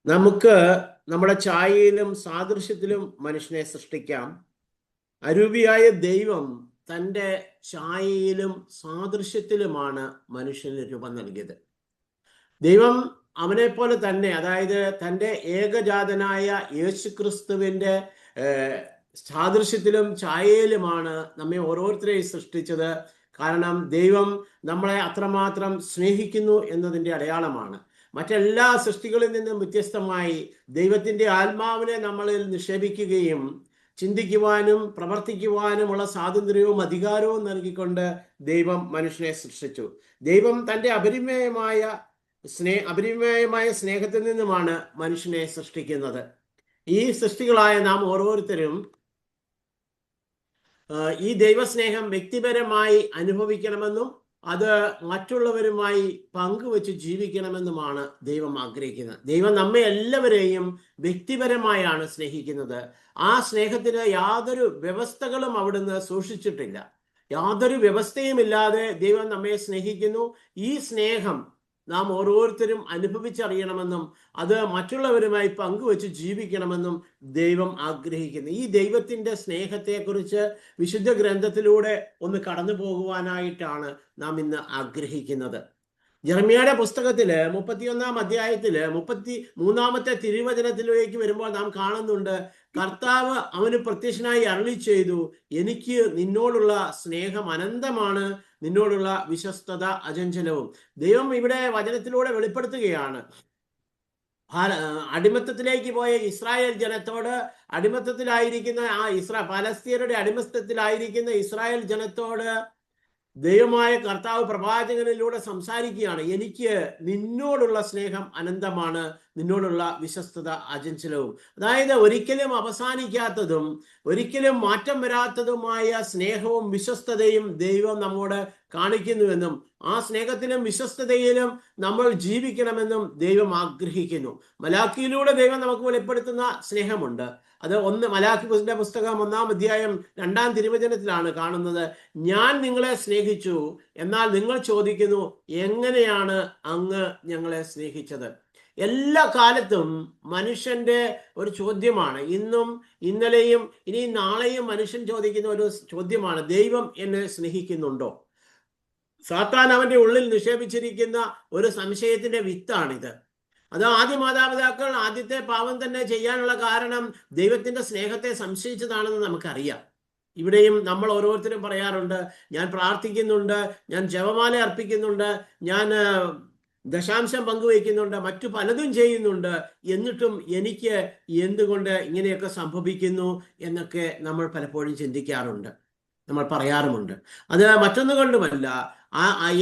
നമുക്ക് നമ്മുടെ ഛായയിലും സാദൃശ്യത്തിലും മനുഷ്യനെ സൃഷ്ടിക്കാം. അരൂപിയായ ദൈവം തൻ്റെ ഛായയിലും സാദൃശ്യത്തിലുമാണ് മനുഷ്യന് രൂപം നൽകിയത്. ദൈവം അവനെ പോലെ തന്നെ, അതായത് തൻ്റെ ഏകജാതനായ യേശുക്രിസ്തുവിൻ്റെ സാദൃശ്യത്തിലും ഛായയിലുമാണ് നമ്മെ ഓരോരുത്തരെയും സൃഷ്ടിച്ചത്. കാരണം ദൈവം നമ്മളെ അത്രമാത്രം സ്നേഹിക്കുന്നു എന്നതിൻ്റെ അടയാളമാണ്. മറ്റെല്ലാ സൃഷ്ടികളിൽ നിന്നും വ്യത്യസ്തമായി ദൈവത്തിൻ്റെ ആത്മാവിനെ നമ്മളിൽ നിക്ഷേപിക്കുകയും ചിന്തിക്കുവാനും പ്രവർത്തിക്കുവാനുമുള്ള സ്വാതന്ത്ര്യവും അധികാരവും നൽകിക്കൊണ്ട് ദൈവം മനുഷ്യനെ സൃഷ്ടിച്ചു. ദൈവം തൻ്റെ അപരിമേയമായ സ്നേഹത്തിൽ നിന്നുമാണ് മനുഷ്യനെ സൃഷ്ടിക്കുന്നത്. ഈ സൃഷ്ടികളായ നാം ഓരോരുത്തരും ഈ ദൈവസ്നേഹം വ്യക്തിപരമായി അനുഭവിക്കണമെന്നും അത് മറ്റുള്ളവരുമായി പങ്കുവെച്ച് ജീവിക്കണമെന്നുമാണ് ദൈവം ആഗ്രഹിക്കുന്നത്. ദൈവം നമ്മെ എല്ലാവരെയും വ്യക്തിപരമായാണ് സ്നേഹിക്കുന്നത്. ആ സ്നേഹത്തിന് യാതൊരു വ്യവസ്ഥകളും അവിടുന്ന് സൂക്ഷിച്ചിട്ടില്ല. യാതൊരു വ്യവസ്ഥയുമില്ലാതെ ദൈവം നമ്മെ സ്നേഹിക്കുന്നു. ഈ സ്നേഹം നാം ഓരോരുത്തരും അനുഭവിച്ചറിയണമെന്നും അത് മറ്റുള്ളവരുമായി പങ്കുവെച്ച് ജീവിക്കണമെന്നും ദൈവം ആഗ്രഹിക്കുന്നു. ഈ ദൈവത്തിൻ്റെ സ്നേഹത്തെക്കുറിച്ച് വിശുദ്ധ ഗ്രന്ഥത്തിലൂടെ ഒന്ന് കടന്നു പോകുവാനായിട്ടാണ് നാം ഇന്ന് ആഗ്രഹിക്കുന്നത്. യെരമ്യായുടെ പുസ്തകത്തില് 31-ാം അധ്യായത്തില് 33-ാമത്തെ തിരുവചനത്തിലേക്ക് വരുമ്പോൾ നാം കാണുന്നുണ്ട്, കർത്താവ് അവന് പ്രത്യക്ഷനായി അരുളി ചെയ്തു, എനിക്ക് നിന്നോടുള്ള സ്നേഹം അനന്തമാണ്, നിന്നോടുള്ള വിശ്വസ്തത അചഞ്ചലവും. ദൈവം ഇവിടെ വചനത്തിലൂടെ വെളിപ്പെടുത്തുകയാണ്. അടിമത്തത്തിലേക്ക് പോയ ഇസ്രായേൽ ജനത്തോട്, അടിമത്തത്തിലായിരിക്കുന്ന പലസ്തീനരുടെ അടിമത്തത്തിലായിരിക്കുന്ന ഇസ്രായേൽ ജനത്തോട് ദൈവമായ കർത്താവ് പ്രവാചകനിലൂടെ സംസാരിക്കുകയാണ്. എനിക്ക് നിന്നോടുള്ള സ്നേഹം അനന്തമാണ്, നിന്നോടുള്ള വിശ്വസ്തത അചഞ്ചലവും. അതായത് ഒരിക്കലും അവസാനിക്കാത്തതും ഒരിക്കലും മാറ്റം വരാത്തതുമായ സ്നേഹവും വിശ്വസ്തതയും ദൈവം നമ്മോട് കാണിക്കുന്നുവെന്നും ആ സ്നേഹത്തിലും വിശ്വസ്തതയിലും നമ്മൾ ജീവിക്കണമെന്നും ദൈവം ആഗ്രഹിക്കുന്നു. മലാക്കിയിലൂടെ ദൈവം നമുക്ക് വെളിപ്പെടുത്തുന്ന സ്നേഹമുണ്ട്. അത് മലാക്കിയുടെ പുസ്തകം 1-ാം അധ്യായം 2-ാം തിരുവചനത്തിലാണ് കാണുന്നത്. ഞാൻ നിങ്ങളെ സ്നേഹിച്ചു, എന്നാൽ നിങ്ങൾ ചോദിക്കുന്നു, എങ്ങനെയാണ് അങ്ങ് ഞങ്ങളെ സ്നേഹിച്ചത്? എല്ലാ കാലത്തും മനുഷ്യന്റെ ഒരു ചോദ്യമാണ്, ഇന്നും ഇന്നലെയും ഇനി നാളെയും മനുഷ്യൻ ചോദിക്കുന്ന ഒരു ചോദ്യമാണ്, ദൈവം എന്നെ സ്നേഹിക്കുന്നുണ്ടോ? സാത്താൻ അവന്റെ ഉള്ളിൽ നിക്ഷേപിച്ചിരിക്കുന്ന ഒരു സംശയത്തിന്റെ വിത്താണിത്. അത് ആദ്യ മാതാപിതാക്കൾ ആദ്യത്തെ പാപം തന്നെ ചെയ്യാനുള്ള കാരണം ദൈവത്തിന്റെ സ്നേഹത്തെ സംശയിച്ചതാണെന്ന് നമുക്കറിയാം. ഇവിടെയും നമ്മൾ ഓരോരുത്തരും പറയാറുണ്ട്, ഞാൻ പ്രാർത്ഥിക്കുന്നുണ്ട്, ഞാൻ ജപമാല അർപ്പിക്കുന്നുണ്ട്, ഞാൻ ദശാംശം പങ്കുവയ്ക്കുന്നുണ്ട്, മറ്റു പലതും ചെയ്യുന്നുണ്ട്, എന്നിട്ടും എനിക്ക് എന്തുകൊണ്ട് ഇങ്ങനെയൊക്കെ സംഭവിക്കുന്നു എന്നൊക്കെ നമ്മൾ പലപ്പോഴും ചിന്തിക്കാറുണ്ട്, നമ്മൾ പറയാറുമുണ്ട്. അത് മറ്റൊന്നുകൊണ്ടുമല്ല,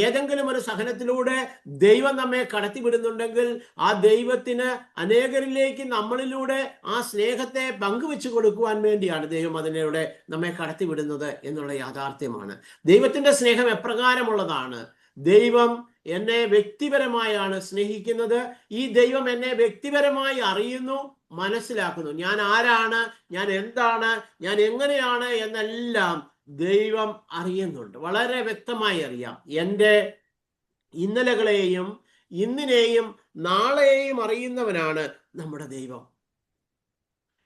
ഏതെങ്കിലും ഒരു സഹനത്തിലൂടെ ദൈവം നമ്മെ കടത്തിവിടുന്നുണ്ടെങ്കിൽ ആ ദൈവത്തിന് അനേകരിലേക്ക് നമ്മളിലൂടെ ആ സ്നേഹത്തെ പങ്കുവെച്ചു കൊടുക്കുവാൻ വേണ്ടിയാണ് ദൈവം അതിലൂടെ നമ്മെ കടത്തിവിടുന്നത് എന്നുള്ള യാഥാർത്ഥ്യമാണ്. ദൈവത്തിന്റെ സ്നേഹം എപ്രകാരമുള്ളതാണ്? ദൈവം എന്നെ വ്യക്തിപരമായാണ് സ്നേഹിക്കുന്നത്. ഈ ദൈവം എന്നെ വ്യക്തിപരമായി അറിയുന്നു, മനസ്സിലാക്കുന്നു. ഞാൻ ആരാണ്, ഞാൻ എന്താണ്, ഞാൻ എങ്ങനെയാണ് എന്നെല്ലാം ദൈവം അറിയുന്നുണ്ട്. വളരെ വ്യക്തമായി അറിയാം. എൻ്റെ ഇന്നലകളെയും ഇന്നിനെയും നാളെയും അറിയുന്നവനാണ് നമ്മുടെ ദൈവം.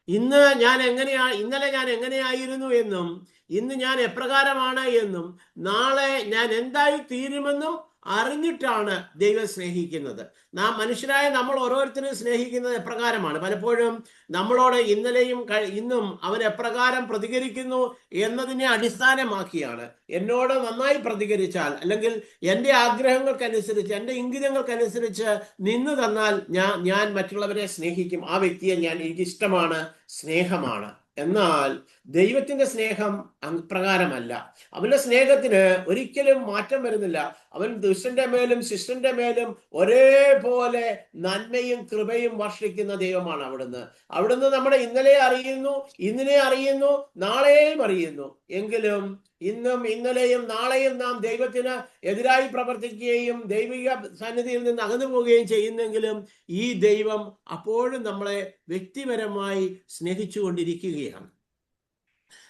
ഇന്നലെ ഞാൻ എങ്ങനെയായിരുന്നു എന്നും ഇന്ന് ഞാൻ എപ്രകാരമാണ് എന്നും നാളെ ഞാൻ എന്തായി തീരുമെന്നും അറിഞ്ഞിട്ടാണ് ദൈവം സ്നേഹിക്കുന്നത്. നാം മനുഷ്യരായ നമ്മൾ ഓരോരുത്തരും സ്നേഹിക്കുന്നത് എപ്രകാരമാണ്? പലപ്പോഴും നമ്മളോട് ഇന്നലെയും ഇന്നും അവൻ എപ്രകാരം പ്രതികരിക്കുന്നു എന്നതിനെ അടിസ്ഥാനമാക്കിയാണ്. എന്നോട് നന്നായി പ്രതികരിച്ചാൽ, അല്ലെങ്കിൽ എൻ്റെ ആഗ്രഹങ്ങൾക്കനുസരിച്ച്, എൻ്റെ ഇംഗിതങ്ങൾക്കനുസരിച്ച് നിന്ന് തന്നാൽ ഞാൻ മറ്റുള്ളവരെ സ്നേഹിക്കും. ആ വ്യക്തിയെ എനിക്ക് ഇഷ്ടമാണ്, സ്നേഹമാണ്. എന്നാൽ ദൈവത്തിന്റെ സ്നേഹം അപ്രകാരമല്ല. അവന്റെ സ്നേഹത്തിന് ഒരിക്കലും മാറ്റം വരുന്നില്ല. അവൻ ദുഷ്ടന്റെ മേലും ശിഷ്ടന്റെ മേലും ഒരേപോലെ നന്മയും കൃപയും വർഷിക്കുന്ന ദൈവമാണ് അവിടുന്ന് നമ്മുടെ ഇന്നലെ അറിയുന്നു, ഇന്നിനെ അറിയുന്നു, നാളെയും അറിയുന്നു. എങ്കിലും ഇന്നും ഇന്നലെയും നാളെയും നാം ദൈവത്തിന് എതിരായി പ്രവർത്തിക്കുകയും ദൈവിക സന്നിധിയിൽ നിന്ന് അകന്നു പോവുകയും ചെയ്യുന്നെങ്കിലും ഈ ദൈവം അപ്പോഴും നമ്മളെ വ്യക്തിപരമായി സ്നേഹിച്ചുകൊണ്ടിരിക്കുകയാണ്.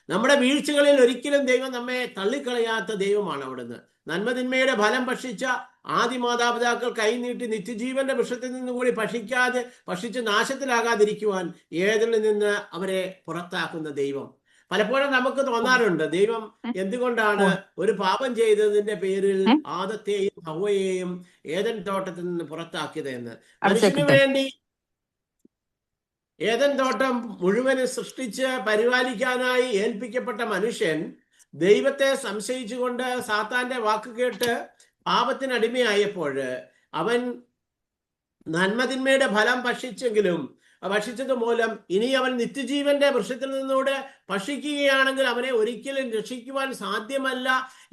നമ്മുടെ വീഴ്ചകളിൽ ഒരിക്കലും ദൈവം നമ്മെ തള്ളിക്കളയാത്ത ദൈവമാണ് അവിടുന്ന്. നന്മതിന്മയുടെ ഫലം ഭക്ഷിച്ച ആദി മാതാപിതാക്കൾ കൈനീട്ടി നിത്യജീവന്റെ വൃക്ഷത്തിൽ നിന്നും കൂടി ഭക്ഷിച്ച് നാശത്തിലാകാതിരിക്കുവാൻ ഏതിൽ നിന്ന് അവരെ പുറത്താക്കുന്ന ദൈവം. പലപ്പോഴും നമുക്ക് തോന്നാറുണ്ട്, ദൈവം എന്തുകൊണ്ടാണ് ഒരു പാപം ചെയ്തതിന്റെ പേരിൽ ആദത്തെയും ഹവ്വയെയും ഏദൻ തോട്ടത്തിൽ നിന്ന് പുറത്താക്കിയത് എന്ന്. മനുഷ്യന് വേണ്ടി ഏദൻ തോട്ടം മുഴുവനും സൃഷ്ടിച്ച് പരിപാലിക്കാനായി ഏൽപ്പിക്കപ്പെട്ട മനുഷ്യൻ ദൈവത്തെ സംശയിച്ചുകൊണ്ട് സാത്താന്റെ വാക്ക് കേട്ട് പാപത്തിനടിമയായപ്പോൾ അവൻ നന്മതിന്മയുടെ ഫലം ഭക്ഷിച്ചത് മൂലം ഇനി അവൻ നിത്യജീവന്റെ വൃക്ഷത്തിൽ നിന്നൂടെ ഭക്ഷിക്കുകയാണെങ്കിൽ അവനെ ഒരിക്കലും രക്ഷിക്കുവാൻ സാധ്യമല്ല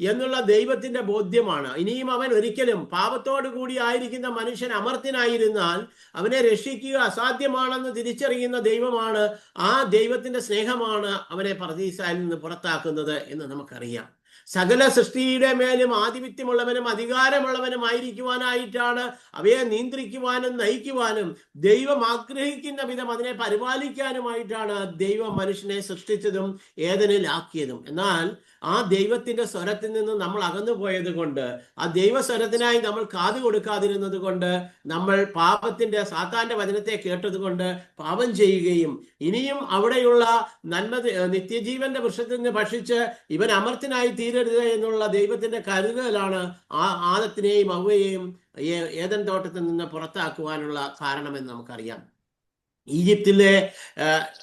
എന്നുള്ള ദൈവത്തിന്റെ ബോധ്യമാണ്. ഇനിയും അവൻ ഒരിക്കലും പാപത്തോടു കൂടി ആയിരിക്കുന്ന മനുഷ്യൻ അമർത്യനായിരുന്നാൽ അവനെ രക്ഷിക്കുക അസാധ്യമാണെന്ന് തിരിച്ചറിയുന്ന ദൈവമാണ്. ആ ദൈവത്തിന്റെ സ്നേഹമാണ് അവനെ പർദീസയിൽ നിന്ന് പുറത്താക്കുന്നത് എന്ന് നമുക്കറിയാം. സകല സൃഷ്ടിയുടെ മേലും ആധിപത്യമുള്ളവനും അധികാരമുള്ളവനുമായിരിക്കുവാനായിട്ടാണ്, അവയെ നിയന്ത്രിക്കുവാനും നയിക്കുവാനും ദൈവം ആഗ്രഹിക്കുന്ന വിധം അതിനെ പരിപാലിക്കാനുമായിട്ടാണ് ദൈവം മനുഷ്യനെ സൃഷ്ടിച്ചതും ഏദനിലാക്കിയതും. എന്നാൽ ആ ദൈവത്തിന്റെ സ്വരത്തിൽ നിന്ന് നമ്മൾ അകന്നു പോയത് കൊണ്ട്, ആ ദൈവസ്വരത്തിനായി നമ്മൾ കാതു കൊടുക്കാതിരുന്നത് കൊണ്ട്, നമ്മൾ സാത്താന്റെ വചനത്തെ കേട്ടതുകൊണ്ട് പാപം ചെയ്യുകയും ഇനിയും അവിടെയുള്ള നിത്യജീവന്റെ വൃക്ഷത്തിൽ നിന്ന് ഭക്ഷിച്ച് ഇവൻ അമർത്യനായി തീരരുത് എന്നുള്ള ദൈവത്തിന്റെ കരുതലാണ് ആദത്തിനെയും ഹവ്വയെയും ഏദൻ തോട്ടത്തിൽ നിന്ന് പുറത്താക്കുവാനുള്ള കാരണമെന്ന് നമുക്കറിയാം.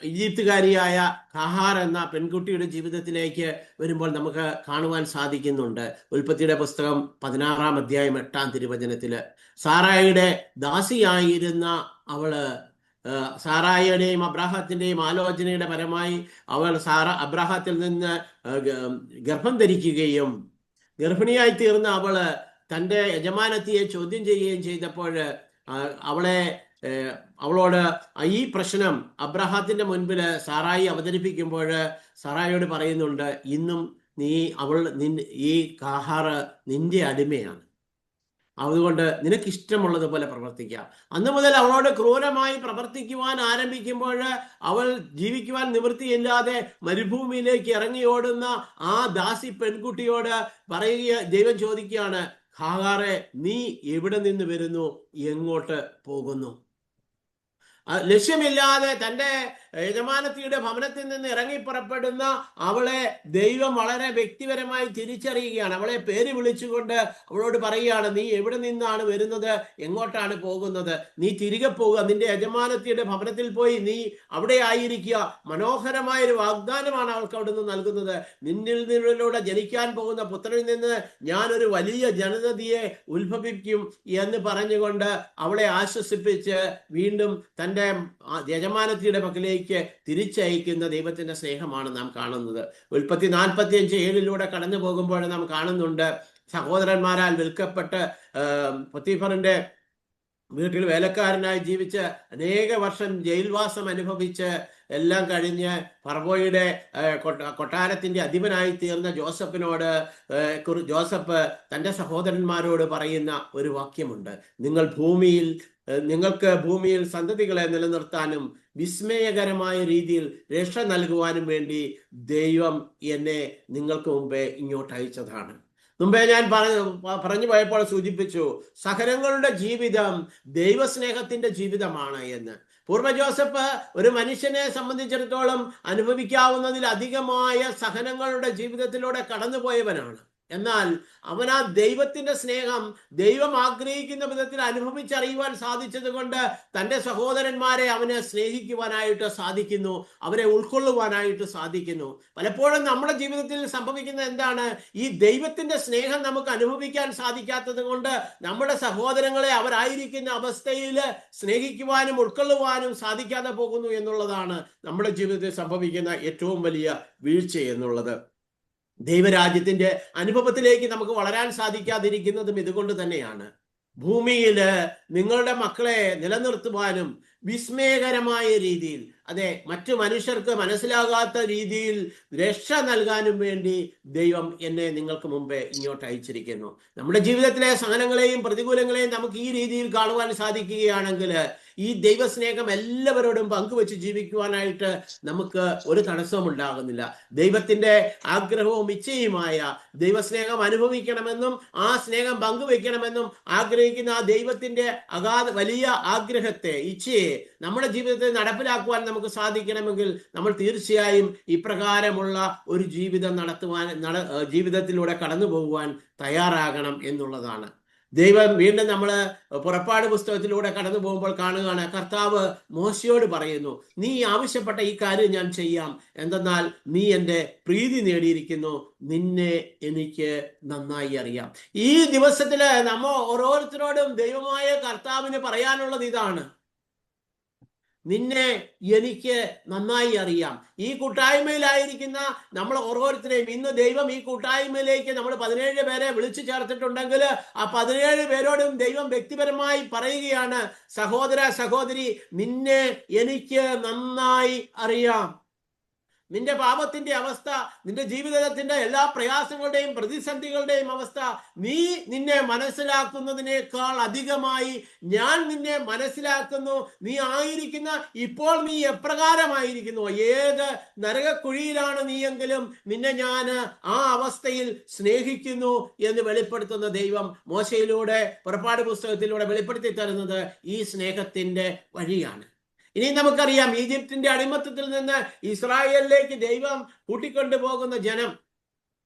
ഈജിപ്തുകാരിയായ ഹാഗാർ എന്ന പെൺകുട്ടിയുടെ ജീവിതത്തിലേക്ക് വരുമ്പോൾ നമുക്ക് കാണുവാൻ സാധിക്കുന്നുണ്ട്. ഉൽപ്പത്തിയുടെ പുസ്തകം 16-ാം അധ്യായം 8-ാം തിരുവചനത്തില് സാറായിയുടെ ദാസിയായിരുന്ന അവള്, സാറായിയുടെയും അബ്രാഹത്തിന്റെയും ആലോചനയുടെ പരമായി അവൾ അബ്രാഹത്തിൽ നിന്ന് ഗർഭം ധരിക്കുകയും ഗർഭിണിയായി തീർന്ന അവള് തൻ്റെ യജമാനത്തിയെ ചോദ്യം ചെയ്യുകയും ചെയ്തപ്പോൾ അവളോട് ഈ പ്രശ്നം അബ്രാഹത്തിന്റെ മുൻപിൽ സാറായി അവതരിപ്പിക്കുമ്പോൾ സാറായിയോട് പറയുന്നുണ്ട്, ഇന്നും ഈ ഹാഗാർ നിന്റെ അടിമയാണ്, അതുകൊണ്ട് നിനക്കിഷ്ടമുള്ളതുപോലെ പ്രവർത്തിക്കാം. അന്ന് മുതൽ അവളോട് ക്രൂരമായി പ്രവർത്തിക്കുവാൻ ആരംഭിക്കുമ്പോൾ അവൾ ജീവിക്കുവാൻ നിവൃത്തിയില്ലാതെ മരുഭൂമിയിലേക്ക് ഇറങ്ങി ഓടുന്ന ആ ദാസി പെൺകുട്ടിയോട് ദൈവം ചോദിക്കുകയാണ്, ഹാഗാറെ, നീ എവിടെ നിന്ന് വരുന്നു, എങ്ങോട്ട് പോകുന്നു? ലക്ഷ്യമില്ലാതെ തൻ്റെ യജമാനത്തിയുടെ ഭവനത്തിൽ നിന്ന് ഇറങ്ങി പുറപ്പെടുന്ന അവളെ ദൈവം വളരെ വ്യക്തിപരമായി തിരിച്ചറിയുകയാണ്. അവളെ പേര് വിളിച്ചുകൊണ്ട് അവളോട് പറയുകയാണ്, നീ എവിടെ നിന്നാണ് വരുന്നത്, എങ്ങോട്ടാണ് പോകുന്നത്? നീ തിരികെ പോകുക, നിന്റെ യജമാനത്തിയുടെ ഭവനത്തിൽ പോയി നീ അവിടെ ആയിരിക്കുക. മനോഹരമായൊരു വാഗ്ദാനമാണ് അവൾക്ക് അവിടെ നിന്ന് നൽകുന്നത്. നിന്നിലൂടെ ജനിക്കാൻ പോകുന്ന പുത്രനിൽ നിന്ന് ഞാനൊരു വലിയ ജനതയെ ഉത്ഭവിക്കും എന്ന് പറഞ്ഞുകൊണ്ട് അവളെ ആശ്വസിപ്പിച്ച് വീണ്ടും തൻ്റെ യജമാനത്തിയുടെ പക്കലേക്ക് തിരിച്ചയക്കുന്ന ദൈവത്തിന്റെ സ്നേഹമാണ് നാം കാണുന്നത്. ഉൽപ്പത്തി 45:7 കടന്നു പോകുമ്പോൾ നാം കാണുന്നുണ്ട്, സഹോദരന്മാരാൽ വിൽക്കപ്പെട്ട് പൊത്തീഫറിന്റെ വീട്ടിൽ വേലക്കാരനായി ജീവിച്ച് അനേക വർഷം ജയിൽവാസം അനുഭവിച്ച് എല്ലാം കഴിഞ്ഞ് ഫറവോയുടെ കൊട്ടാരത്തിന്റെ അധിപനായി തീർന്ന ജോസഫ് തൻ്റെ സഹോദരന്മാരോട് പറയുന്ന ഒരു വാക്യമുണ്ട്, നിങ്ങൾക്ക് ഭൂമിയിൽ സന്തതികളെ നിലനിർത്താനും വിസ്മയകരമായ രീതിയിൽ രക്ഷ നൽകുവാനും വേണ്ടി ദൈവം എന്നെ നിങ്ങൾക്ക് മുമ്പേ ഇങ്ങോട്ട് അയച്ചതാണ്. മുമ്പേ ഞാൻ പറഞ്ഞു പോയപ്പോൾ സൂചിപ്പിച്ചു, സഹനങ്ങളുടെ ജീവിതം ദൈവസ്നേഹത്തിന്റെ ജീവിതമാണ് എന്ന്. പൂർവ്വ ജോസഫ് ഒരു മനുഷ്യനെ സംബന്ധിച്ചിടത്തോളം അനുഭവിക്കാവുന്നതിൽ അധികമായ സഹനങ്ങളുടെ ജീവിതത്തിലൂടെ കടന്നുപോയവനാണ്. എന്നാൽ അവൻ ആ ദൈവത്തിന്റെ സ്നേഹം ദൈവം ആഗ്രഹിക്കുന്ന വിധത്തിൽ അനുഭവിച്ചറിയുവാൻ സാധിച്ചത് കൊണ്ട് തൻ്റെ സഹോദരന്മാരെ അവന് സ്നേഹിക്കുവാനായിട്ട് സാധിക്കുന്നു, അവരെ ഉൾക്കൊള്ളുവാനായിട്ട് സാധിക്കുന്നു. പലപ്പോഴും നമ്മുടെ ജീവിതത്തിൽ സംഭവിക്കുന്ന എന്താണ്, ഈ ദൈവത്തിന്റെ സ്നേഹം നമുക്ക് അനുഭവിക്കാൻ സാധിക്കാത്തത് കൊണ്ട് നമ്മുടെ സഹോദരങ്ങളെ അവരായിരിക്കുന്ന അവസ്ഥയിൽ സ്നേഹിക്കുവാനും ഉൾക്കൊള്ളുവാനും സാധിക്കാതെ പോകുന്നു എന്നുള്ളതാണ് നമ്മുടെ ജീവിതത്തിൽ സംഭവിക്കുന്ന ഏറ്റവും വലിയ വീഴ്ച എന്നുള്ളത്. ദൈവരാജ്യത്തിന്റെ അനുഭവത്തിലേക്ക് നമുക്ക് വളരാൻ സാധിക്കാതിരിക്കുന്നതും ഇതുകൊണ്ട് തന്നെയാണ്. ഭൂമിയിൽ നിങ്ങളുടെ മക്കളെ നിലനിർത്തുവാനും വിസ്മയകരമായ രീതിയിൽ, അതെ, മറ്റു മനുഷ്യർക്ക് മനസ്സിലാകാത്ത രീതിയിൽ രക്ഷ നൽകാനും വേണ്ടി ദൈവം എന്നെ നിങ്ങൾക്ക് മുമ്പേ ഇങ്ങോട്ട് അയച്ചിരിക്കുന്നു. നമ്മുടെ ജീവിതത്തിലെ സഹനങ്ങളെയും പ്രതികൂലങ്ങളെയും നമുക്ക് ഈ രീതിയിൽ കാണുവാൻ സാധിക്കുകയാണെങ്കിൽ ഈ ദൈവസ്നേഹം എല്ലാവരോടും പങ്കുവെച്ച് ജീവിക്കുവാനായിട്ട് നമുക്ക് ഒരു തടസ്സവും ഉണ്ടാകുന്നില്ല. ദൈവത്തിന്റെ ആഗ്രഹവും ഇച്ഛയുമായ ദൈവസ്നേഹം അനുഭവിക്കണമെന്നും ആ സ്നേഹം പങ്കുവെക്കണമെന്നും ആഗ്രഹിക്കുന്ന ആ ദൈവത്തിന്റെ വലിയ ആഗ്രഹത്തെ, ഇച്ഛയെ നമ്മുടെ ജീവിതത്തിൽ നടപ്പിലാക്കുവാൻ നമുക്ക് സാധിക്കണമെങ്കിൽ നമ്മൾ തീർച്ചയായും ഇപ്രകാരമുള്ള ഒരു ജീവിതം ജീവിതത്തിലൂടെ കടന്നു പോകുവാൻ തയ്യാറാകണം എന്നുള്ളതാണ്. ദൈവം വീണ്ടും നമ്മൾ പുറപ്പാട് പുസ്തകത്തിലൂടെ കടന്നു പോകുമ്പോൾ കാണുകയാണ്, കർത്താവ് മോശയോട് പറയുന്നു, നീ ആവശ്യപ്പെട്ട ഈ കാര്യം ഞാൻ ചെയ്യാം, എന്തെന്നാൽ നീ എൻ്റെ പ്രീതി നേടിയിരിക്കുന്നു, നിന്നെ എനിക്ക് നന്നായി അറിയാം. ഈ ദിവസത്തില് നമ്മ ഓരോരുത്തരോടും ദൈവമായ കർത്താവിന് പറയാനുള്ളത് ഇതാണ്, നിന്നെ എനിക്ക് നന്നായി അറിയാം. ഈ കൂട്ടായ്മയിലായിരിക്കുന്ന നമ്മൾ ഓരോരുത്തരെയും ഇന്ന് ദൈവം ഈ കൂട്ടായ്മയിലേക്ക് നമ്മൾ 17 പേരെ വിളിച്ചു ചേർത്തിട്ടുണ്ടെങ്കിൽ ആ 17 പേരോടും ദൈവം വ്യക്തിപരമായി പറയുകയാണ്, സഹോദര സഹോദരി, നിന്നെ എനിക്ക് നന്നായി അറിയാം. നിന്റെ പാപത്തിന്റെ അവസ്ഥ, നിന്റെ ജീവിതത്തിന്റെ എല്ലാ പ്രയാസങ്ങളുടെയും പ്രതിസന്ധികളുടെയും അവസ്ഥ നിന്നെ മനസ്സിലാക്കുന്നതിനേക്കാൾ അധികമായി ഞാൻ നിന്നെ മനസ്സിലാക്കുന്നു. നീ ആയിരിക്കുന്ന ഇപ്പോൾ നീ എപ്രകാരമായിരിക്കുന്നു, ഏത് നരകക്കുഴിയിലാണ് നീയെങ്കിലും നിന്നെ ഞാൻ ആ അവസ്ഥയിൽ സ്നേഹിക്കുന്നു എന്ന് വെളിപ്പെടുത്തുന്ന ദൈവം മോശയിലൂടെ, പുറപ്പാട് പുസ്തകത്തിലൂടെ വെളിപ്പെടുത്തി തരുന്നത് ഈ സ്നേഹത്തിന്റെ വഴിയാണ്. ഇനി നമുക്കറിയാം, ഈജിപ്തിന്റെ അടിമത്തത്തിൽ നിന്ന് ഇസ്രായേലിലേക്ക് ദൈവം കൂട്ടിക്കൊണ്ടുപോകുന്ന ജനം,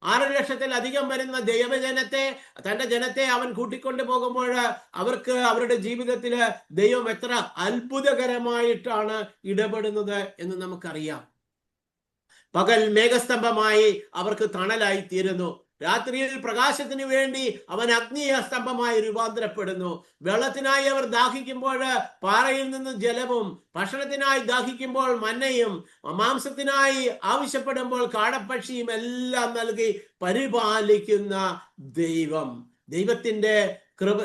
6 ലക്ഷത്തിലധികം വരുന്ന ദൈവജനത്തെ, തന്റെ ജനത്തെ അവൻ കൂട്ടിക്കൊണ്ടു പോകുമ്പോൾ അവർക്ക് അവരുടെ ജീവിതത്തിൽ ദൈവം എത്ര അത്ഭുതകരമായിട്ടാണ് ഇടപെടുന്നത് എന്ന് നമുക്കറിയാം. പകൽ മേഘസ്തംഭമായി അവർക്ക് തണലായി തീരുന്നു. രാത്രിയിൽ പ്രകാശത്തിന് വേണ്ടി അവൻ അഗ്നിസ്തംഭമായി രൂപാന്തരപ്പെടുന്നു. വെള്ളത്തിനായി അവർ ദാഹിക്കുമ്പോൾ പാറയിൽ നിന്ന് ജലവും, ഭക്ഷണത്തിനായി ദാഹിക്കുമ്പോൾ മന്നയും, മാംസത്തിനായി ആവശ്യപ്പെടുമ്പോൾ കാടപ്പക്ഷിയും എല്ലാം നൽകി പരിപാലിക്കുന്ന ദൈവം. ദൈവത്തിന്റെ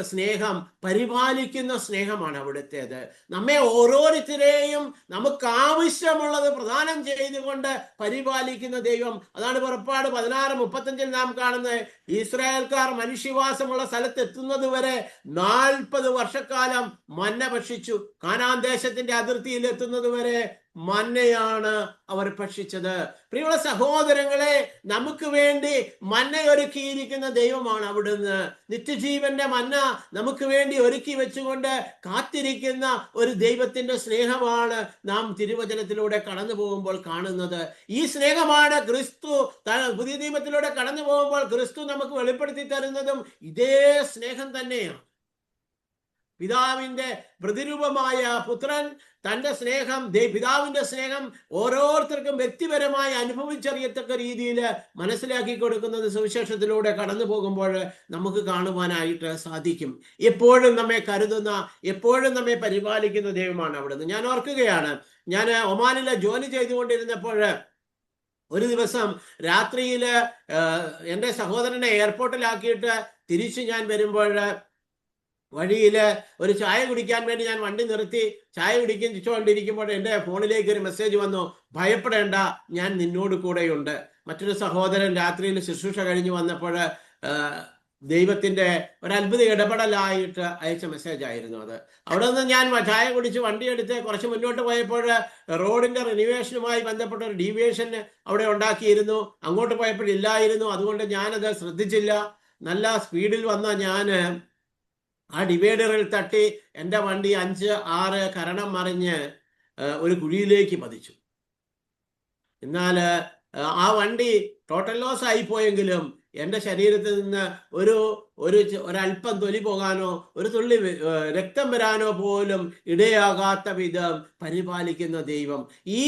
സ്നേഹം പരിപാലിക്കുന്ന സ്നേഹമാണ് അവിടുത്തേത്. നമ്മെ ഓരോരുത്തരെയും നമുക്ക് ആവശ്യമുള്ളത് പ്രദാനം ചെയ്തുകൊണ്ട് പരിപാലിക്കുന്ന ദൈവം. അതാണ് പുറപ്പാട് 16:35 നാം കാണുന്നത്. ഇസ്രായേൽക്കാർ മനുഷ്യവാസമുള്ള സ്ഥലത്ത് എത്തുന്നത് വരെ 40 വർഷക്കാലം മന്ന ഭക്ഷിച്ചു. കാനാൻ ദേശത്തിന്റെ അതിർത്തിയിൽ എത്തുന്നത് വരെ മന്നയാണ് അവർ ഭക്ഷിച്ചത്. പ്രിയമുള്ള സഹോദരങ്ങളെ, നമുക്ക് വേണ്ടി മന്ന ഒരുക്കിയിരിക്കുന്ന ദൈവമാണ് അവിടുന്ന്. നിത്യജീവന്റെ മന്ന നമുക്ക് വേണ്ടി ഒരുക്കി വെച്ചുകൊണ്ട് കാത്തിരിക്കുന്ന ഒരു ദൈവത്തിന്റെ സ്നേഹമാണ് നാം തിരുവചനത്തിലൂടെ കടന്നു പോകുമ്പോൾ കാണുന്നത്. ഈ സ്നേഹമാണ് ക്രിസ്തു പുതിയ നിയമത്തിലൂടെ കടന്നു പോകുമ്പോൾ ക്രിസ്തു നമുക്ക് വെളിപ്പെടുത്തി തരുന്നതും ഇതേ സ്നേഹം തന്നെയാണ്. പിതാവിന്റെ പ്രതിരൂപമായ പുത്രൻ തന്റെ സ്നേഹം, പിതാവിന്റെ സ്നേഹം ഓരോരുത്തർക്കും വ്യക്തിപരമായി അനുഭവിച്ചറിയത്തക്ക രീതിയിൽ മനസ്സിലാക്കി കൊടുക്കുന്നത് സുവിശേഷത്തിലൂടെ കടന്നു പോകുമ്പോൾ നമുക്ക് കാണുവാനായിട്ട് സാധിക്കും. എപ്പോഴും നമ്മെ കരുതുന്ന, എപ്പോഴും നമ്മെ പരിപാലിക്കുന്ന ദൈവമാണ് അവിടുന്ന്. ഞാൻ ഓർക്കുകയാണ്, ഞാൻ ഒമാനിലെ ജോലി ചെയ്തുകൊണ്ടിരുന്നപ്പോൾ ഒരു ദിവസം രാത്രിയിൽ എൻ്റെ സഹോദരനെ എയർപോർട്ടിലാക്കിയിട്ട് തിരിച്ച് ഞാൻ വരുമ്പോൾ വഴിയിൽ ഒരു ചായ കുടിക്കാൻ വേണ്ടി ഞാൻ വണ്ടി നിർത്തി ചായ കുടിച്ചുകൊണ്ടിരിക്കുമ്പോൾ എൻ്റെ ഫോണിലേക്ക് ഒരു മെസ്സേജ് വന്നു, ഭയപ്പെടേണ്ട, ഞാൻ നിന്നോട് കൂടെയുണ്ട്. മറ്റൊരു സഹോദരൻ രാത്രിയിൽ ശുശ്രൂഷ കഴിഞ്ഞ് വന്നപ്പോൾ ദൈവത്തിന്റെ ഒരു അത്ഭുത ഇടപെടലായിട്ട് അയച്ച മെസ്സേജ് ആയിരുന്നു അത്. അവിടെ നിന്ന് ഞാൻ ചായ കുടിച്ച് വണ്ടിയെടുത്ത് കുറച്ച് മുന്നോട്ട് പോയപ്പോൾ റോഡിന്റെ റിനിവേഷനുമായി ബന്ധപ്പെട്ട ഒരു ഡീവിയേഷൻ അവിടെ ഉണ്ടാക്കിയിരുന്നു. അങ്ങോട്ട് പോയപ്പോൾ ഇല്ലായിരുന്നു. അതുകൊണ്ട് ഞാനത് ശ്രദ്ധിച്ചില്ല. നല്ല സ്പീഡിൽ വന്ന ഞാൻ ആ ഡിവൈഡറിൽ തട്ടി എൻ്റെ വണ്ടി 5-6 കരണം മറിഞ്ഞ് ഒരു കുഴിയിലേക്ക് പതിച്ചു. എന്നാൽ ആ വണ്ടി ടോട്ടൽ ലോസ് ആയിപ്പോയെങ്കിലും എൻ്റെ ശരീരത്തിൽ നിന്ന് ഒരല്പം തൊലി പോകാനോ ഒരു തുള്ളി രക്തം വരാനോ പോലും ഇടയാകാത്ത വിധം പരിപാലിക്കുന്ന ദൈവം. ഈ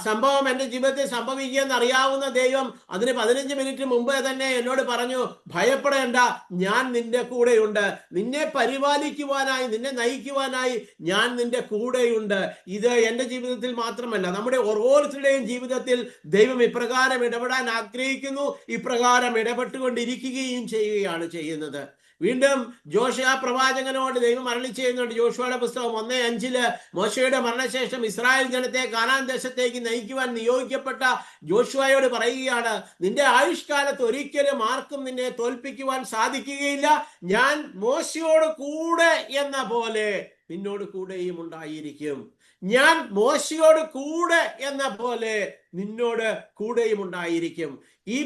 സംഭവം എൻ്റെ ജീവിതത്തിൽ സംഭവിക്കുമെന്ന് അറിയാവുന്ന ദൈവം അതിന് 15 മിനിറ്റ് മുമ്പേ തന്നെ എന്നോട് പറഞ്ഞു, ഭയപ്പെടേണ്ട, ഞാൻ നിന്റെ കൂടെയുണ്ട്. നിന്നെ പരിപാലിക്കുവാനായി, നിന്നെ നയിക്കുവാനായി ഞാൻ നിന്റെ കൂടെയുണ്ട്. ഇത് എൻ്റെ ജീവിതത്തിൽ മാത്രമല്ല, നമ്മുടെ ഓരോരുത്തരുടെയും ജീവിതത്തിൽ ദൈവം ഇപ്രകാരം ഇടപെടാൻ ആഗ്രഹിക്കുന്നു. ഇപ്രകാരം ഇടപെട്ടുകൊണ്ടിരിക്കുകയും ചെയ്യുകയാണ് ചെയ്യുന്നത്. വീണ്ടും ജോഷുവ പ്രവാചകനോട് ദൈവം അരുളി ചെയ്യുന്നുണ്ട്. ജോഷുവയുടെ പുസ്തകം 1:5 മോശയുടെ മരണശേഷം ഇസ്രായേൽ ജനത്തെ കാനാൻ ദേശത്തേക്ക് നയിക്കുവാൻ നിയോഗിക്കപ്പെട്ട ജോഷുവയോട് പറയുകയാണ്, നിന്റെ ആയുഷ്കാലത്ത് ഒരിക്കലും ആർക്കും നിന്നെ തോൽപ്പിക്കുവാൻ സാധിക്കുകയില്ല. ഞാൻ മോശയോട് കൂടെ എന്ന പോലെ നിന്നോട് കൂടെയും ഉണ്ടായിരിക്കും. ഞാൻ മോശയോട് കൂടെ എന്ന പോലെ നിന്നോട് കൂടെയും ഉണ്ടായിരിക്കും. ഈ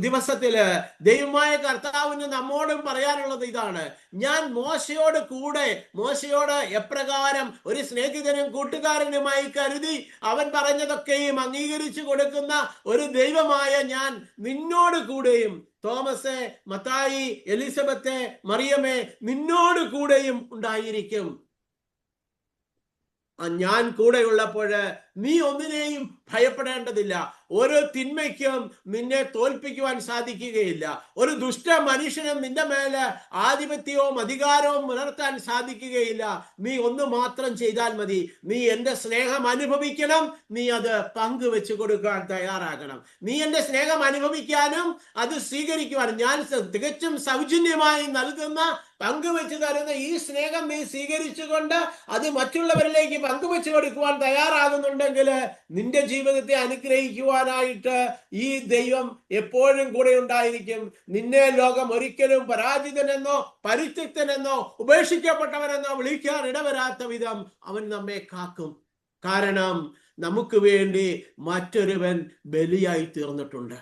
ദിവസത്തില് ദൈവമായ കർത്താവിന് നമ്മോടും പറയാനുള്ളത് ഇതാണ്. ഞാൻ മോശയോട് കൂടെ, മോശയോട് എപ്രകാരം ഒരു സ്നേഹിതനും കൂട്ടുകാരനുമായി കരുതി അവൻ പറഞ്ഞതൊക്കെയും അംഗീകരിച്ചു കൊടുക്കുന്ന ഒരു ദൈവമായ ഞാൻ നിന്നോട് കൂടെയും, തോമസേ, മത്തായി, എലിസബത്തെ, മറിയമേ, നിന്നോട് കൂടെയും ഉണ്ടായിരിക്കും. ഞാൻ കൂടെയുള്ളപ്പോൾ നീ ഒന്നിനെയും ഭയപ്പെടേണ്ടതില്ല. ഒരു തിന്മയ്ക്കും നിന്നെ തോൽപ്പിക്കുവാൻ സാധിക്കുകയില്ല. ഒരു ദുഷ്ട മനുഷ്യനും നിന്റെ മേലെ ആധിപത്യവും അധികാരവും പുലർത്താൻ സാധിക്കുകയില്ല. നീ ഒന്ന് മാത്രം ചെയ്താൽ മതി. നീ എൻ്റെ സ്നേഹം അനുഭവിക്കണം. നീ അത് പങ്കുവെച്ചു കൊടുക്കാൻ തയ്യാറാകണം. നീ എൻ്റെ സ്നേഹം അനുഭവിക്കാനും അത് സ്വീകരിക്കുവാനും, ഞാൻ തികച്ചും സൗജന്യമായി നൽകുന്ന, പങ്കുവെച്ചു തരുന്ന ഈ സ്നേഹം നീ സ്വീകരിച്ചുകൊണ്ട് അത് മറ്റുള്ളവരിലേക്ക് പങ്കുവെച്ചു കൊടുക്കുവാൻ തയ്യാറാകുന്നുണ്ടെങ്കിൽ നിന്റെ ജീവിതത്തെ അനുഗ്രഹിക്കുവാനായിട്ട് ഈ ദൈവം എപ്പോഴും കൂടെ ഉണ്ടായിരിക്കും. നിന്നെ ലോകം ഒരിക്കലും പരാജിതനെന്നോ പരിത്യക്തനെന്നോ ഉപേക്ഷിക്കപ്പെട്ടവനെന്നോ വിളിക്കാൻ ഇടവരാത്ത വിധം അവൻ നമ്മെ കാക്കും. കാരണം നമുക്ക് വേണ്ടി മറ്റൊരുവൻ ബലിയായി തീർന്നിട്ടുണ്ട്.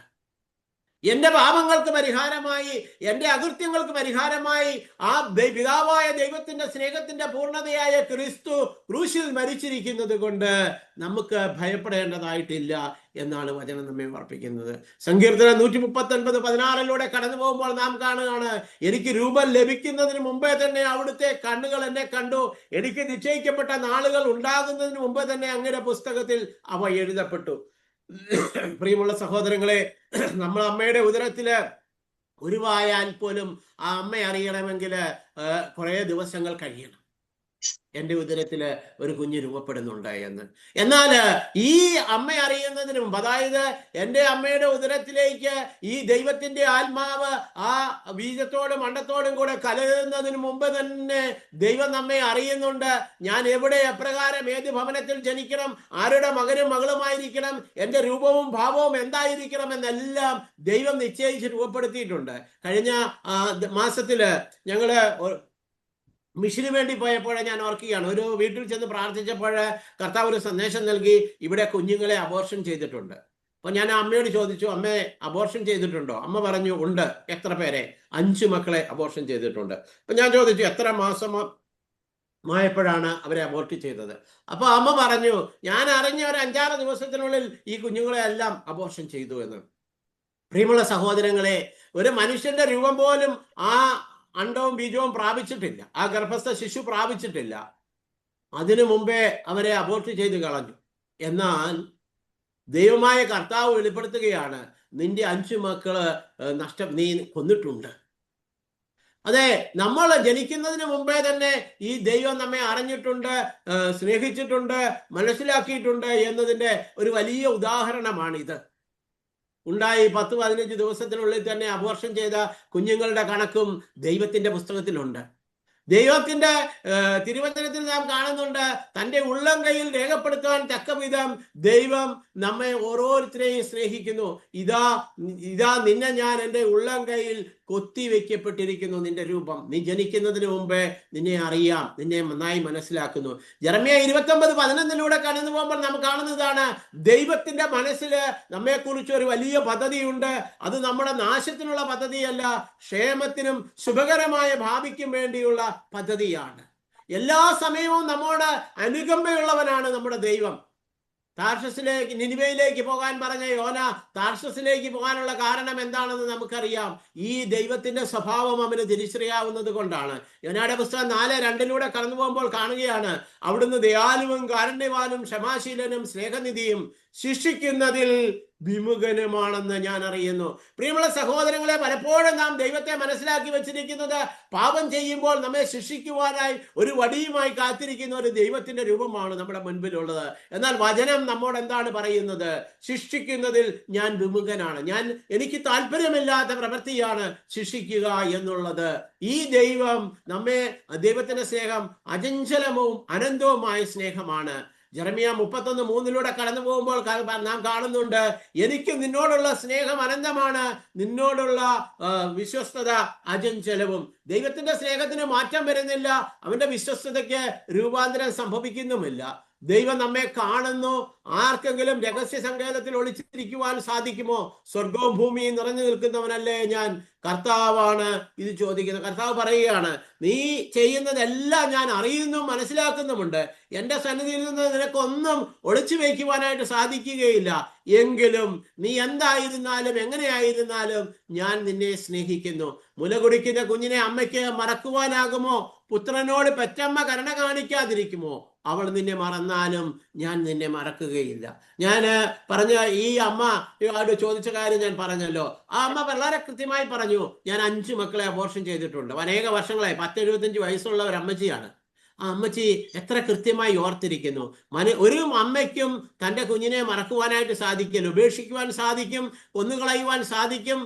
എന്റെ പാപങ്ങൾക്ക് പരിഹാരമായി, എന്റെ അകൃത്യങ്ങൾക്ക് പരിഹാരമായി ആ പിതാവായ ദൈവത്തിന്റെ സ്നേഹത്തിന്റെ പൂർണ്ണതയായ ക്രിസ്തു ക്രൂശിൽ മരിച്ചിരിക്കുന്നത് കൊണ്ട് നമുക്ക് ഭയപ്പെടേണ്ടതായിട്ടില്ല എന്നാണ് വചനം നമ്മെ ഓർപ്പിക്കുന്നത്. സങ്കീർത്തനം 139:16 കടന്നു പോകുമ്പോൾ നാം കാണുകയാണ്, എനിക്ക് രൂപം ലഭിക്കുന്നതിന് മുമ്പേ തന്നെ അവിടുത്തെ കണ്ണുകൾ എന്നെ കണ്ടു, എനിക്ക് നിശ്ചയിക്കപ്പെട്ട നാളുകൾ ഉണ്ടാകുന്നതിന് മുമ്പേ തന്നെ അങ്ങയുടെ പുസ്തകത്തിൽ അവ എഴുതപ്പെട്ടു. പ്രിയമുള്ള സഹോദരങ്ങളെ, നമ്മൾ അമ്മയുടെ ഉദരത്തില് ഉരുവായാൽ പോലും ആ അമ്മ അറിയണമെങ്കിൽ കുറെ ദിവസങ്ങൾ കഴിയണം. എൻ്റെ ഉദരത്തില് ഒരു കുഞ്ഞ് രൂപപ്പെടുന്നുണ്ട് എന്ന്. എന്നാൽ ഈ അമ്മ അറിയുന്നതിന് മുമ്പ്, അതായത് എൻ്റെ അമ്മയുടെ ഉദരത്തിലേക്ക് ഈ ദൈവത്തിന്റെ ആത്മാവ് ആ ബീജത്തോടും അണ്ടത്തോടും കൂടെ കലരുന്നതിന് മുമ്പ് തന്നെ ദൈവം നമ്മെ അറിയുന്നുണ്ട്. ഞാൻ എവിടെ, എപ്രകാരം, ഏത് ഭവനത്തിൽ ജനിക്കണം, ആരുടെ മകനും മകളുമായിരിക്കണം, എൻ്റെ രൂപവും ഭാവവും എന്തായിരിക്കണം എന്നെല്ലാം ദൈവം നിശ്ചയിച്ച് രൂപപ്പെടുത്തിയിട്ടുണ്ട്. കഴിഞ്ഞ മാസത്തില് ഞങ്ങള് മിഷന് വേണ്ടി പോയപ്പോഴേ ഞാൻ ഓർക്കുകയാണ്, ഒരു വീട്ടിൽ ചെന്ന് പ്രാർത്ഥിച്ചപ്പോൾ കർത്താവ് ഒരു സന്ദേശം നൽകി, ഇവിടെ കുഞ്ഞുങ്ങളെ അബോർഷൻ ചെയ്തിട്ടുണ്ട്. അപ്പൊ ഞാൻ അമ്മയോട് ചോദിച്ചു, അമ്മേ അബോർഷൻ ചെയ്തിട്ടുണ്ടോ? അമ്മ പറഞ്ഞു, ഉണ്ട്. എത്ര പേരെ? 5 മക്കളെ അബോർഷൻ ചെയ്തിട്ടുണ്ട്. അപ്പൊ ഞാൻ ചോദിച്ചു, എത്ര മാസമായപ്പോഴാണ് അവരെ അബോർട്ട് ചെയ്തത്? അപ്പൊ അമ്മ പറഞ്ഞു, ഞാൻ അറിഞ്ഞ ഒരു 5-6 ദിവസത്തിനുള്ളിൽ ഈ കുഞ്ഞുങ്ങളെ എല്ലാം അബോർഷൻ ചെയ്തു എന്ന്. പ്രിയമുള്ള സഹോദരങ്ങളെ, ഒരു മനുഷ്യന്റെ രൂപം പോലും ആ അണ്ടവും ബീജവും പ്രാപിച്ചിട്ടില്ല, ആ ഗർഭസ്ഥ ശിശു പ്രാപിച്ചിട്ടില്ല. അതിനു മുമ്പേ അവരെ അബോർട്ട് ചെയ്ത് കളഞ്ഞു. എന്നാൽ ദൈവമായ കർത്താവ് വെളിപ്പെടുത്തുകയാണ്, നിന്റെ 5 മക്കള് നീ കൊന്നിട്ടുണ്ട്. അതെ, നമ്മൾ ജനിക്കുന്നതിന് മുമ്പേ തന്നെ ഈ ദൈവം നമ്മെ അറിഞ്ഞിട്ടുണ്ട്, സ്നേഹിച്ചിട്ടുണ്ട്, മനസ്സിലാക്കിയിട്ടുണ്ട് എന്നതിൻ്റെ ഒരു വലിയ ഉദാഹരണമാണിത്. ഉണ്ടായി 10-15 ദിവസത്തിനുള്ളിൽ തന്നെ അബോർഷൻ ചെയ്ത കുഞ്ഞുങ്ങളുടെ കണക്കും ദൈവത്തിന്റെ പുസ്തകത്തിലുണ്ട്. ദൈവത്തിന്റെ തിരുവചനത്തിൽ നാം കാണുന്നുണ്ട്, തൻ്റെ ഉള്ളം കയ്യിൽ രേഖപ്പെടുത്താൻ തക്ക വിധം ദൈവം നമ്മെ ഓരോരുത്തരെയും സ്നേഹിക്കുന്നു. ഇതാ നിന്നെ ഞാൻ എൻ്റെ ഉള്ളം കയ്യിൽ കൊത്തിവെക്കപ്പെട്ടിരിക്കുന്നു. നിന്റെ രൂപം, നീ ജനിക്കുന്നതിന് മുമ്പേ നിന്നെ അറിയാം, നിന്നെ നന്നായി മനസ്സിലാക്കുന്നു. ജെറമ്യാ 29:11 കടന്നു പോകുമ്പോൾ നാം കാണുന്നതാണ്, ദൈവത്തിന്റെ മനസ്സില് നമ്മെക്കുറിച്ച് ഒരു വലിയ പദ്ധതിയുണ്ട്. അത് നമ്മുടെ നാശത്തിനുള്ള പദ്ധതിയല്ല, ക്ഷേമത്തിനും ശുഭകരമായ ഭാവിക്കും വേണ്ടിയുള്ള പദ്ധതിയാണ്. എല്ലാ സമയവും നമ്മോട് അനുകമ്പയുള്ളവനാണ് നമ്മുടെ ദൈവം. താർഷസിലേക്ക്, നിനിവയിലേക്ക് പോകാൻ പറഞ്ഞ യോന താർഷസിലേക്ക് പോകാനുള്ള കാരണം എന്താണെന്ന് നമുക്കറിയാം. ഈ ദൈവത്തിന്റെ സ്വഭാവം അവന് തിരിച്ചറിയാവുന്നത് കൊണ്ടാണ്. യോനയുടെ പുസ്തകം 4:2 കടന്നു പോകുമ്പോൾ കാണുകയാണ്, അവിടുന്ന് ദയാലുവും കാരുണ്യവാനും ക്ഷമാശീലനും സ്നേഹനിധിയും ശിക്ഷിക്കുന്നതിൽ വിമുഖനുമാണെന്ന് ഞാൻ അറിയുന്നു. പ്രിയമുള്ള സഹോദരങ്ങളെ, പലപ്പോഴും നാം ദൈവത്തെ മനസ്സിലാക്കി വെച്ചിരിക്കുന്നത് പാപം ചെയ്യുമ്പോൾ നമ്മെ ശിക്ഷിക്കുവാനായി ഒരു വടിയുമായി കാത്തിരിക്കുന്ന ഒരു ദൈവത്തിന്റെ രൂപമാണ് നമ്മുടെ മുൻപിലുള്ളത്. എന്നാൽ വചനം നമ്മോട് എന്താണ് പറയുന്നത്? ശിക്ഷിക്കുന്നതിൽ ഞാൻ വിമുഖനാണ്. എനിക്ക് താല്പര്യമില്ലാത്ത പ്രവൃത്തിയാണ് ശിക്ഷിക്കുക എന്നുള്ളത്. ഈ ദൈവം ദൈവത്തിന്റെ സ്നേഹം അചഞ്ചലവും അനന്തവുമായ സ്നേഹമാണ്. ജെറമ്യാ 31:3 കടന്നു പോകുമ്പോൾ നാം കാണുന്നുണ്ട്, എനിക്ക് നിന്നോടുള്ള സ്നേഹം അനന്തമാണ്, നിന്നോടുള്ള വിശ്വസ്തത അചഞ്ചലവും. ദൈവത്തിന്റെ സ്നേഹത്തിന് മാറ്റം വരുന്നില്ല, അവന്റെ വിശ്വസ്തതയ്ക്ക് രൂപാന്തരം സംഭവിക്കുന്നുമില്ല. ദൈവം നമ്മെ കാണുന്നു. ആർക്കെങ്കിലും രഹസ്യ സങ്കേതത്തിൽ ഒളിച്ചിരിക്കുവാൻ സാധിക്കുമോ? സ്വർഗവും ഭൂമിയും നിറഞ്ഞു നിൽക്കുന്നവനല്ലേ ഞാൻ? കർത്താവാണ് ഇത് ചോദിക്കുന്നത്. കർത്താവ് പറയുകയാണ്, നീ ചെയ്യുന്നതെല്ലാം ഞാൻ അറിയുന്നു, മനസ്സിലാക്കുന്നുമുണ്ട്. എന്റെ സന്നിധിയിൽ നിന്ന് നിനക്കൊന്നും ഒളിച്ചു വയ്ക്കുവാനായിട്ട് സാധിക്കുകയില്ല. എങ്കിലും നീ എന്തായിരുന്നാലും എങ്ങനെയായിരുന്നാലും ഞാൻ നിന്നെ സ്നേഹിക്കുന്നു. മുല കുടിക്കുന്ന കുഞ്ഞിനെ അമ്മയ്ക്ക് മറക്കുവാനാകുമോ? പുത്രനോട് പെറ്റമ്മ കരുണ കാണിക്കാതിരിക്കുമോ? അവൾ നിന്നെ മറന്നാലും ഞാൻ നിന്നെ മറക്കുകയില്ല. ഞാൻ പറഞ്ഞ ഈ അമ്മ ചോദിച്ച കാര്യം ഞാൻ പറഞ്ഞല്ലോ. ആ അമ്മ വളരെ കൃത്യമായി പറഞ്ഞു, ഞാൻ 5 മക്കളെ അബോർഷൻ ചെയ്തിട്ടുണ്ട്. അനേക വർഷങ്ങളായി, 10-75 വയസ്സുള്ള ഒരു അമ്മച്ചിയാണ്. ആ അമ്മച്ചി എത്ര കൃത്യമായി ഓർത്തിരിക്കുന്നു. ഒരു അമ്മയ്ക്കും തൻ്റെ കുഞ്ഞിനെ മറക്കുവാനായിട്ട് സാധിക്കില്ല. ഉപേക്ഷിക്കുവാൻ സാധിക്കും, കൊന്നുകളയുവാൻ സാധിക്കും,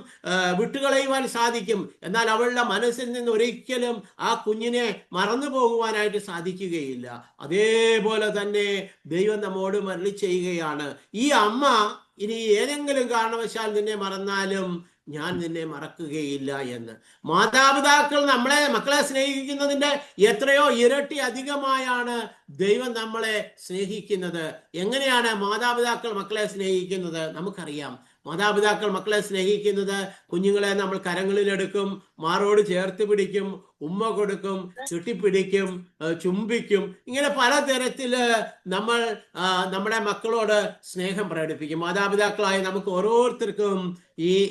വിട്ടുകളയുവാൻ സാധിക്കും. എന്നാൽ അവളുടെ മനസ്സിൽ നിന്ന് ഒരിക്കലും ആ കുഞ്ഞിനെ മറന്നു പോകുവാനായിട്ട് സാധിക്കുകയില്ല. അതേപോലെ തന്നെ ദൈവം നമ്മോട് അരുളി ചെയ്യുകയാണ്, ഈ അമ്മ ഇനി ഏതെങ്കിലും കാരണവശാൽ നിന്നെ മറന്നാലും ഞാൻ നിന്നെ മറക്കുകയില്ല എന്ന്. മാതാപിതാക്കൾ മക്കളെ സ്നേഹിക്കുന്നതിന്റെ എത്രയോ ഇരട്ടി അധികമായാണ് ദൈവം നമ്മളെ സ്നേഹിക്കുന്നത്. എങ്ങനെയാണ് മാതാപിതാക്കൾ മക്കളെ സ്നേഹിക്കുന്നത്? നമുക്കറിയാം. മാതാപിതാക്കൾ മക്കളെ സ്നേഹിക്കുന്നത്, കുഞ്ഞുങ്ങളെ നമ്മൾ കരങ്ങളിലെടുക്കും, മാറോട് ചേർത്ത് പിടിക്കും, ഉമ്മ കൊടുക്കും, ചുട്ടിപ്പിടിക്കും, ചുംബിക്കും. ഇങ്ങനെ പലതരത്തില് നമ്മൾ നമ്മുടെ മക്കളോട് സ്നേഹം പ്രകടിപ്പിക്കും. മാതാപിതാക്കളായ നമുക്ക് ഓരോരുത്തർക്കും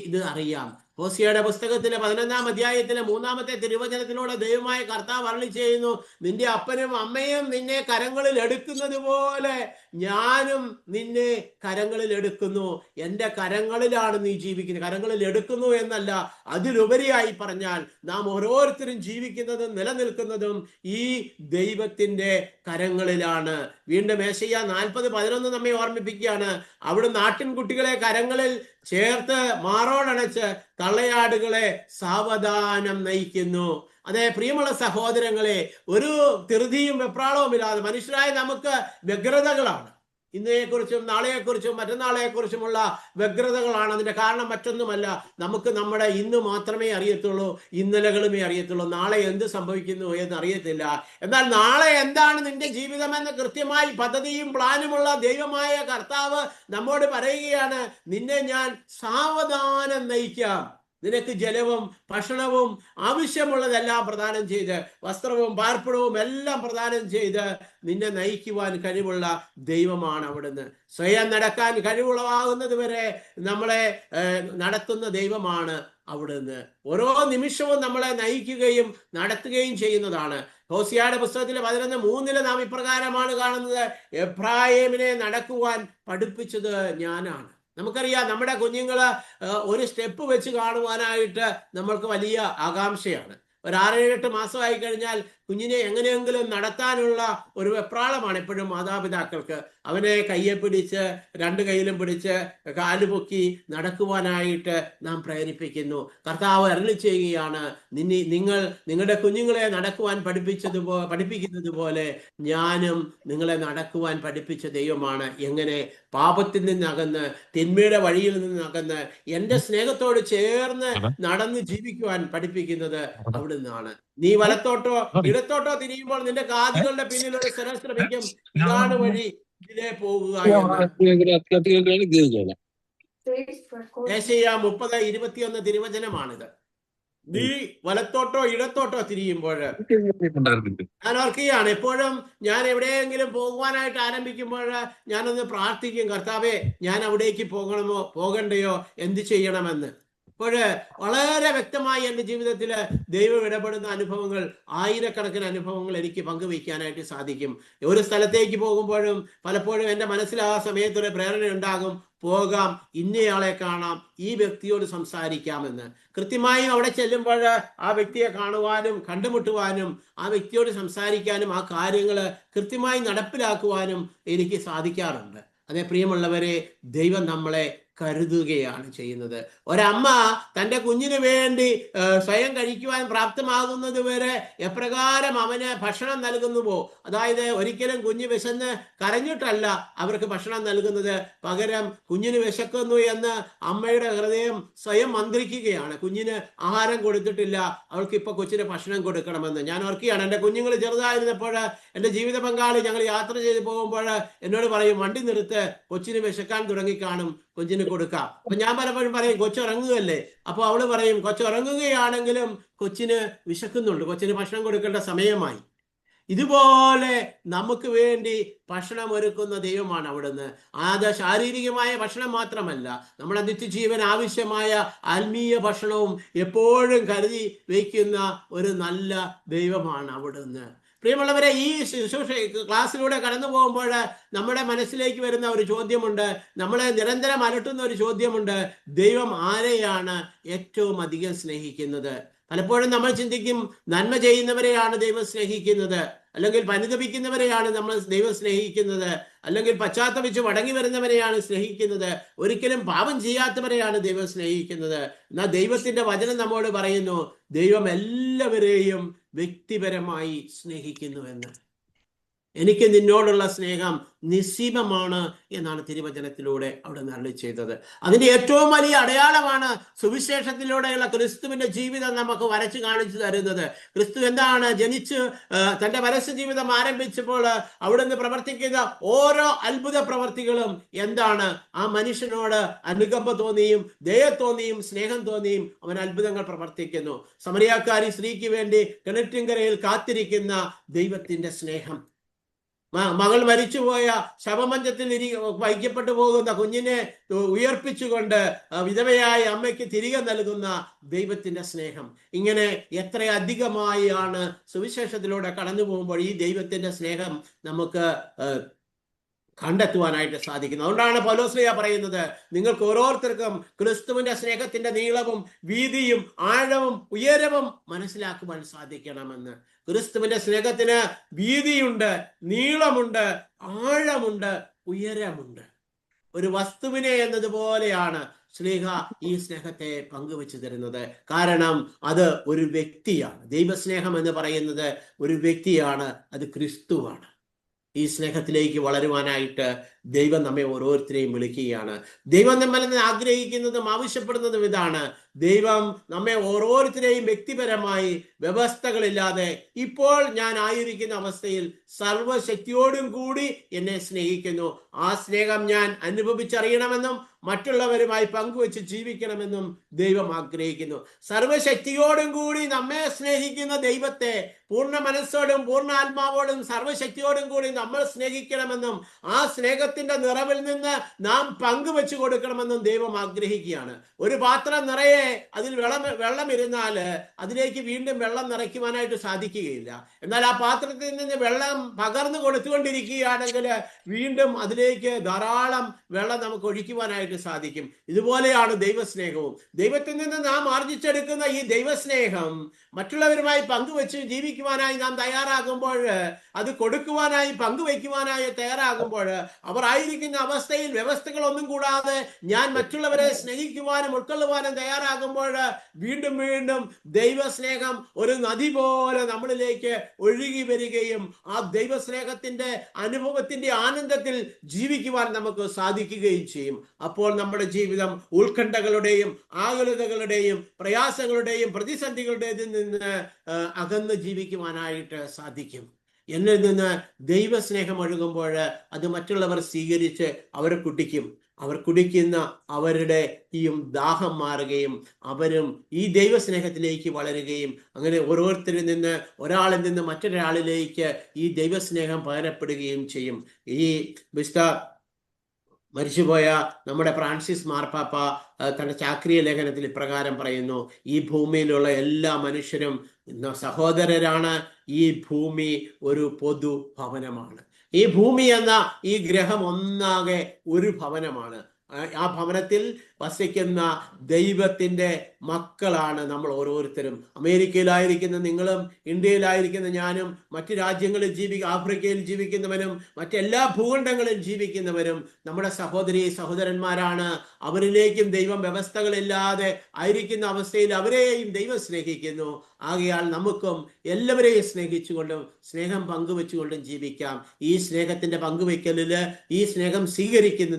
ഇത് അറിയാം. ഹോസിയയുടെ പുസ്തകത്തിലെ 11-ാം അധ്യായത്തിലെ 3-ാമത്തെ തിരുവചനത്തിലൂടെ ദൈവമായ കർത്താവ് അരുളി ചെയ്യുന്നു, നിന്റെ അപ്പനും അമ്മയും നിന്നെ കരങ്ങളിൽ എടുക്കുന്നത് പോലെ ഞാനും നിന്നെ കരങ്ങളിൽ എടുക്കുന്നു. എൻ്റെ കരങ്ങളിലാണ് നീ ജീവിക്കുന്നത്. കരങ്ങളിൽ എടുക്കുന്നു എന്നല്ല, അതിലുപരിയായി പറഞ്ഞാൽ നാം ഓരോരുത്തരും ജീവിക്കുന്നതും നിലനിൽക്കുന്നതും ഈ ദൈവത്തിന്റെ കരങ്ങളിലാണ്. വീണ്ടും യേശയ്യാ 40:11 നമ്മെ ഓർമ്മിപ്പിക്കുകയാണ്, അവിടെ നാട്ടിൻകുട്ടികളെ കരങ്ങളിൽ ചേർത്ത് മാറോടണച്ച് തള്ളയാടുകളെ സാവധാനം നയിക്കുന്നു. അതെ പ്രിയമുള്ള സഹോദരങ്ങളെ, ഒരു ധൃതിയും വെപ്രാളവും ഇല്ലാതെ മനുഷ്യരായ നമുക്ക് വ്യഗ്രതകളാണ്. ഇന്നയെക്കുറിച്ചും നാളെയെക്കുറിച്ചും മറ്റന്നാളെക്കുറിച്ചുമുള്ള വ്യഗ്രതകളാണ്. അതിന്റെ കാരണം മറ്റൊന്നുമല്ല, നമുക്ക് നമ്മുടെ ഇന്ന് മാത്രമേ അറിയത്തുള്ളൂ, ഇന്നലകളുമേ അറിയത്തുള്ളൂ. നാളെ എന്ത് സംഭവിക്കുന്നു എന്ന് അറിയത്തില്ല. എന്നാൽ നാളെ എന്താണ് നിന്റെ ജീവിതമെന്ന് കൃത്യമായി പദ്ധതിയും പ്ലാനുമുള്ള ദൈവമായ കർത്താവ് നമ്മോട് പറയുകയാണ്, നിന്നെ ഞാൻ സാവധാനം നയിക്കാം. നിനക്ക് ജലവും ഭക്ഷണവും ആവശ്യമുള്ളതെല്ലാം പ്രദാനം ചെയ്ത്, വസ്ത്രവും പാർപ്പിടവും എല്ലാം പ്രദാനം ചെയ്ത് നിന്നെ നയിക്കുവാൻ കഴിവുള്ള ദൈവമാണ് അവിടുന്ന്. സ്വയം നടക്കാൻ കഴിവുള്ളവാകുന്നത് വരെ നമ്മളെ നടത്തുന്ന ദൈവമാണ് അവിടുന്ന്. ഓരോ നിമിഷവും നമ്മളെ നയിക്കുകയും നടത്തുകയും ചെയ്യുന്നതാണ്. ഹോസിയയുടെ പുസ്തകത്തിലെ 11:3 നാം ഇപ്രകാരമാണ് കാണുന്നത്, എഫ്രായിമിനെ നടക്കുവാൻ പഠിപ്പിച്ചത് ഞാനാണ്. നമുക്കറിയാം, നമ്മുടെ കുഞ്ഞുങ്ങള് ഒരു സ്റ്റെപ്പ് വെച്ച് കാണുവാനായിട്ട് നമ്മൾക്ക് വലിയ ആകാംക്ഷയാണ്. ഒരു 6-7 മാസമായി കഴിഞ്ഞാൽ കുഞ്ഞിനെ എങ്ങനെയെങ്കിലും നടത്താനുള്ള ഒരു വെപ്രാളമാണ് എപ്പോഴും മാതാപിതാക്കൾക്ക്. അവനെ കയ്യെ പിടിച്ച് 2 കൈയിലും പിടിച്ച് കാല് പൊക്കി നടക്കുവാനായിട്ട് നാം പ്രേരിപ്പിക്കുന്നു. കർത്താവ് അരുളി ചെയ്യുകയാണ്, നിങ്ങളുടെ കുഞ്ഞുങ്ങളെ നടക്കുവാൻ പഠിപ്പിക്കുന്നത് പോലെ ഞാനും നിങ്ങളെ നടക്കുവാൻ പഠിപ്പിച്ച ദൈവമാണ്. എങ്ങനെ? പാപത്തിൽ നിന്നകന്ന്, തിന്മയുടെ വഴിയിൽ നിന്നകന്ന് എൻ്റെ സ്നേഹത്തോട് ചേർന്ന് നടന്ന് ജീവിക്കുവാൻ പഠിപ്പിക്കുന്നത് അവിടുന്നാണ്. നീ വലത്തോട്ടോ ഇടത്തോട്ടോ തിരിയുമ്പോൾ നിന്റെ കാതുകളുടെ പിന്നിൽ ഒരു സ്വരം ശ്രമിക്കും, ഇതാണ് വഴി, ഇതിലേ പോകുക എന്ന്. യേശയ്യാ 30:21 തിരുവചനമാണിത്. നീ വലത്തോട്ടോ ഇടത്തോട്ടോ തിരിയുമ്പോൾ ഞാൻ ഓർക്കുകയാണ്, എപ്പോഴും ഞാൻ എവിടെയെങ്കിലും പോകുവാനായിട്ട് ആരംഭിക്കുമ്പോൾ ഞാനൊന്ന് പ്രാർത്ഥിക്കും, കർത്താവേ ഞാൻ അവിടേക്ക് പോകണമോ പോകണ്ടയോ, എന്ത് ചെയ്യണമെന്ന്. അപ്പോൾ വളരെ വ്യക്തമായി എൻ്റെ ജീവിതത്തിൽ ദൈവം ഇടപെടുന്ന അനുഭവങ്ങൾ, ആയിരക്കണക്കിന് അനുഭവങ്ങൾ എനിക്ക് പങ്കുവയ്ക്കാനായിട്ട് സാധിക്കും. ഒരു സ്ഥലത്തേക്ക് പോകുമ്പോഴും പലപ്പോഴും എൻ്റെ മനസ്സിൽ ആ സമയത്തൊരു പ്രേരണ ഉണ്ടാകും, പോകാം, ഇന്നയാളെ കാണാം, ഈ വ്യക്തിയോട് സംസാരിക്കാമെന്ന്. കൃത്യമായും അവിടെ ചെല്ലുമ്പോൾ ആ വ്യക്തിയെ കാണുവാനും കണ്ടുമുട്ടുവാനും ആ വ്യക്തിയോട് സംസാരിക്കാനും ആ കാര്യങ്ങൾ കൃത്യമായി നടപ്പിലാക്കുവാനും എനിക്ക് സാധിക്കാറുണ്ട്. അതേ പ്രിയമുള്ളവരെ, ദൈവം നമ്മളെ കരുതുകയാണ് ചെയ്യുന്നത്. ഒരമ്മ തൻ്റെ കുഞ്ഞിന് വേണ്ടി സ്വയം കഴിക്കുവാൻ പ്രാപ്തമാകുന്നത് വരെ എപ്രകാരം അവന് ഭക്ഷണം നൽകുന്നുവോ, അതായത് ഒരിക്കലും കുഞ്ഞ് വിശന്ന് കരഞ്ഞിട്ടല്ല അവർക്ക് ഭക്ഷണം നൽകുന്നത്, പകരം കുഞ്ഞിന് വിശക്കുന്നു എന്ന് അമ്മയുടെ ഹൃദയം സ്വയം മന്ത്രിക്കുകയാണ്. കുഞ്ഞിന് ആഹാരം കൊടുത്തിട്ടില്ല, അവൾക്ക് ഇപ്പൊ കൊച്ചിന് ഭക്ഷണം കൊടുക്കണമെന്ന്. ഞാൻ ഓർക്കുകയാണ്, എൻ്റെ കുഞ്ഞുങ്ങൾ ചെറുതായിരുന്നപ്പോൾ എൻ്റെ ജീവിത പങ്കാളി ഞങ്ങൾ യാത്ര ചെയ്ത് പോകുമ്പോൾ എന്നോട് പറയും, വണ്ടി നിർത്ത്, കൊച്ചിന് വിശക്കാൻ തുടങ്ങിക്കാണും, കൊച്ചിന് കൊടുക്കാം. അപ്പൊ ഞാൻ പലപ്പോഴും പറയും, കൊച്ചുറങ്ങുകയല്ലേ. അപ്പൊ അവള് പറയും, കൊച്ചുറങ്ങുകയാണെങ്കിലും കൊച്ചിന് വിശക്കുന്നുണ്ട്, കൊച്ചിന് ഭക്ഷണം കൊടുക്കേണ്ട സമയമായി. ഇതുപോലെ നമുക്ക് വേണ്ടി ഭക്ഷണം ഒരുക്കുന്ന ദൈവമാണ് അവിടുന്ന്. അത് ശാരീരികമായ ഭക്ഷണം മാത്രമല്ല, നമ്മുടെ നിത്യജീവൻ ആവശ്യമായ ആത്മീയ ഭക്ഷണവും എപ്പോഴും കരുതി വയ്ക്കുന്ന ഒരു നല്ല ദൈവമാണ് അവിടുന്ന്. പ്രിയമുള്ളവരെ, ഈ ശുശ്രൂഷ ക്ലാസ്സിലൂടെ കടന്നു പോകുമ്പോൾ നമ്മുടെ മനസ്സിലേക്ക് വരുന്ന ഒരു ചോദ്യമുണ്ട്, നമ്മളെ നിരന്തരം അലട്ടുന്ന ഒരു ചോദ്യമുണ്ട്, ദൈവം ആരെയാണ് ഏറ്റവും അധികം സ്നേഹിക്കുന്നത്? പലപ്പോഴും നമ്മൾ ചിന്തിക്കും, നന്മ ചെയ്യുന്നവരെയാണ് ദൈവം സ്നേഹിക്കുന്നത്, അല്ലെങ്കിൽ പരിതപിക്കുന്നവരെയാണ് ദൈവം സ്നേഹിക്കുന്നത്, അല്ലെങ്കിൽ പശ്ചാത്തപിച്ച് മടങ്ങി വരുന്നവരെയാണ് സ്നേഹിക്കുന്നത്, ഒരിക്കലും പാപം ചെയ്യാത്തവരെയാണ് ദൈവം സ്നേഹിക്കുന്നത്. എന്നാൽ ദൈവത്തിന്റെ വചനം നമ്മോട് പറയുന്നു, ദൈവം എല്ലാവരെയും വ്യക്തിപരമായി സ്നേഹിക്കുന്നുവെന്ന്. എനിക്ക് നിന്നോടുള്ള സ്നേഹം നിസ്സീമമാണ് എന്നാണ് തിരുവചനത്തിലൂടെ അവിടെ അരുളി ചെയ്തത്. അതിന്റെ ഏറ്റവും വലിയ അടയാളമാണ് സുവിശേഷത്തിലൂടെയുള്ള ക്രിസ്തുവിന്റെ ജീവിതം നമുക്ക് വരച്ചു കാണിച്ചു തരുന്നത്. ക്രിസ്തു എന്താണ് ജനിച്ച് തന്റെ പരസ്യ ജീവിതം ആരംഭിച്ചപ്പോൾ അവിടുന്ന് പ്രവർത്തിക്കുന്ന ഓരോ അത്ഭുത പ്രവർത്തികളും എന്താണ്? ആ മനുഷ്യനോട് അനുകമ്പ തോന്നിയും ദയ തോന്നിയും സ്നേഹം തോന്നിയും അവൻ അത്ഭുതങ്ങൾ പ്രവർത്തിക്കുന്നു. സമറിയാക്കാരി സ്ത്രീക്ക് വേണ്ടി കിണറ്റിൻകരയിൽ കാത്തിരിക്കുന്ന ദൈവത്തിന്റെ സ്നേഹം, മകൾ മരിച്ചുപോയ ശവമഞ്ചത്തിൽ വഹിക്കപ്പെട്ടു പോകുന്ന കുഞ്ഞിനെ ഉയർപ്പിച്ചുകൊണ്ട് വിധവയായ അമ്മയ്ക്ക് തിരികെ നൽകുന്ന ദൈവത്തിന്റെ സ്നേഹം, ഇങ്ങനെ എത്ര അധികമായാണ് സുവിശേഷത്തിലൂടെ കടന്നു പോകുമ്പോൾ ഈ ദൈവത്തിന്റെ സ്നേഹം നമുക്ക് കണ്ടെത്തുവാനായിട്ട് സാധിക്കുന്നു. അതുകൊണ്ടാണ് പൗലോസ്ലീഹ പറയുന്നത്, നിങ്ങൾക്ക് ഓരോരുത്തർക്കും ക്രിസ്തുവിന്റെ സ്നേഹത്തിന്റെ നീളവും വീതിയും ആഴവും ഉയരവും മനസ്സിലാക്കുവാൻ സാധിക്കണമെന്ന്. ക്രിസ്തുവിന്റെ സ്നേഹത്തിന് വീതിയുണ്ട്, നീളമുണ്ട്, ആഴമുണ്ട്, ഉയരമുണ്ട്. ഒരു വസ്തുവിനെ എന്നതുപോലെയാണ് സ്നേഹ ഈ സ്നേഹത്തെ പങ്കുവെച്ചു തരുന്നത്. കാരണം അത് ഒരു വ്യക്തിയാണ്. ദൈവസ്നേഹം എന്ന് പറയുന്നത് ഒരു വ്യക്തിയാണ്, അത് ക്രിസ്തുവാണ്. ഈ സ്നേഹത്തിലേക്ക് വളരുവാനായിട്ട് ദൈവം നമ്മെ ഓരോരുത്തരെയും വിളിക്കുകയാണ്. ദൈവം നമ്മളിൽ നിന്ന് ആഗ്രഹിക്കുന്നതും ആവശ്യപ്പെടുന്നതും ഇതാണ്. ദൈവം നമ്മെ ഓരോരുത്തരെയും വ്യക്തിപരമായി വ്യവസ്ഥകളില്ലാതെ ഇപ്പോൾ ഞാൻ ആയിരിക്കുന്ന അവസ്ഥയിൽ സർവശക്തിയോടും കൂടി എന്നെ സ്നേഹിക്കുന്നു. ആ സ്നേഹം ഞാൻ അനുഭവിച്ചറിയണമെന്നും മറ്റുള്ളവരുമായി പങ്കുവെച്ച് ജീവിക്കണമെന്നും ദൈവം ആഗ്രഹിക്കുന്നു. സർവശക്തിയോടും കൂടി നമ്മെ സ്നേഹിക്കുന്ന ദൈവത്തെ പൂർണ്ണ മനസ്സോടും പൂർണ്ണ ആത്മാവോടും സർവശക്തിയോടും കൂടി നമ്മൾ സ്നേഹിക്കണമെന്നും ആ സ്നേഹത്തിന്റെ നിറവിൽ നിന്ന് നാം പങ്കുവെച്ചു കൊടുക്കണമെന്നും ദൈവം ആഗ്രഹിക്കുകയാണ്. ഒരു പാത്രം നിറയെ അതിൽ വെള്ളം ഇരുന്നാൽ അതിലേക്ക് വീണ്ടും വെള്ളം നിറയ്ക്കുവാനായിട്ട് സാധിക്കുകയില്ല. എന്നാൽ ആ പാത്രത്തിൽ നിന്ന് വെള്ളം പകർന്നു കൊടുത്തുകൊണ്ടിരിക്കുകയാണെങ്കിൽ വീണ്ടും അതിലേക്ക് ധാരാളം വെള്ളം നമുക്ക് ഒഴിക്കുവാനായിട്ട് സാധിക്കും. ഇതുപോലെയാണ് ദൈവസ്നേഹവും. ദൈവത്തിൽ നിന്ന് നാം ആർജിച്ചെടുക്കുന്ന ഈ ദൈവസ്നേഹം മറ്റുള്ളവരുമായി പങ്കുവെച്ച് ജീവിക്കുവാനായി നാം തയ്യാറാകുമ്പോൾ, അത് കൊടുക്കുവാനായി പങ്കുവയ്ക്കുവാനായി തയ്യാറാകുമ്പോൾ, അവർ ആയിരിക്കുന്ന അവസ്ഥയിൽ വ്യവസ്ഥകളൊന്നും കൂടാതെ ഞാൻ മറ്റുള്ളവരെ സ്നേഹിക്കുവാനും ഉൾക്കൊള്ളുവാനും തയ്യാറാകുമ്പോൾ വീണ്ടും വീണ്ടും ദൈവസ്നേഹം ഒരു നദി പോലെ നമ്മളിലേക്ക് ഒഴുകി വരികയും ആ ദൈവസ്നേഹത്തിന്റെ അനുഭവത്തിന്റെ ആനന്ദത്തിൽ ജീവിക്കുവാൻ നമുക്ക് സാധിക്കുകയും ചെയ്യും. അപ്പോൾ നമ്മുടെ ജീവിതം ഉത്കണ്ഠകളുടെയും ആകുലതകളുടെയും പ്രയാസങ്ങളുടെയും പ്രതിസന്ധികളുടെയും നിന്ന് അകന്ന് ജീവിക്കുവാനായിട്ട് സാധിക്കും. എന്നിൽ നിന്ന് ദൈവസ്നേഹം ഒഴുകുമ്പോൾ അത് മറ്റുള്ളവർ സ്വീകരിച്ച് അവരെ കുടിക്കും. അവർ കുടിക്കുന്ന അവരുടെ ഈ ദാഹം മാറുകയും അവരും ഈ ദൈവസ്നേഹത്തിലേക്ക് വളരുകയും അങ്ങനെ ഓരോരുത്തരിൽ നിന്ന് ഒരാളിൽ നിന്ന് മറ്റൊരാളിലേക്ക് ഈ ദൈവസ്നേഹം പകരപ്പെടുകയും ചെയ്യും. ഈ മരിച്ചുപോയ നമ്മുടെ ഫ്രാൻസിസ് മാർപ്പാപ്പ തന്റെ ചാക്രിയ ലേഖനത്തിൽ ഇപ്രകാരം പറയുന്നു: ഈ ഭൂമിയിലുള്ള എല്ലാ മനുഷ്യരും സഹോദരരാണ്. ഈ ഭൂമി ഒരു പൊതു ഭവനമാണ്. ഈ ഭൂമി എന്ന ഈ ഗ്രഹം ഒന്നാകെ ഒരു ഭവനമാണ്. ആ ഭവനത്തിൽ വസിക്കുന്ന ദൈവത്തിന്റെ മക്കളാണ് നമ്മൾ ഓരോരുത്തരും. അമേരിക്കയിലായിരിക്കുന്ന നിങ്ങളും, ഇന്ത്യയിലായിരിക്കുന്ന ഞാനും, മറ്റു രാജ്യങ്ങളിൽ ആഫ്രിക്കയിൽ ജീവിക്കുന്നവരും, മറ്റെല്ലാ ഭൂഖണ്ഡങ്ങളിൽ ജീവിക്കുന്നവരും നമ്മുടെ സഹോദരി സഹോദരന്മാരാണ്. അവരിലേക്കും ദൈവം വ്യവസ്ഥകളില്ലാതെ ആയിരിക്കുന്ന അവസ്ഥയിൽ അവരെയും ദൈവം സ്നേഹിക്കുന്നു. ആകയാൽ നമുക്കും എല്ലാവരെയും സ്നേഹിച്ചുകൊണ്ടും സ്നേഹം പങ്കുവെച്ചുകൊണ്ടും ജീവിക്കാം. ഈ സ്നേഹത്തിന്റെ പങ്കുവെക്കലില്, ഈ സ്നേഹം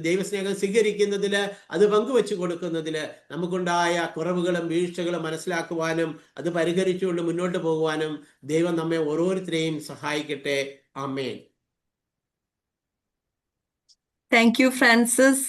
ദൈവസ്നേഹം സ്വീകരിക്കുന്നതില്, അത് പങ്കുവെച്ചു കൊടുക്കുന്നതില് നമുക്കുണ്ടായ കുറവുകളും വീഴ്ചകളും മനസ്സിലാക്കുവാനും അത് പരിഹരിച്ചുകൊണ്ട് മുന്നോട്ട് പോകുവാനും ദൈവം നമ്മെ ഓരോരുത്തരെയും സഹായിക്കട്ടെ. ആമേൻ. Thank you, Francis.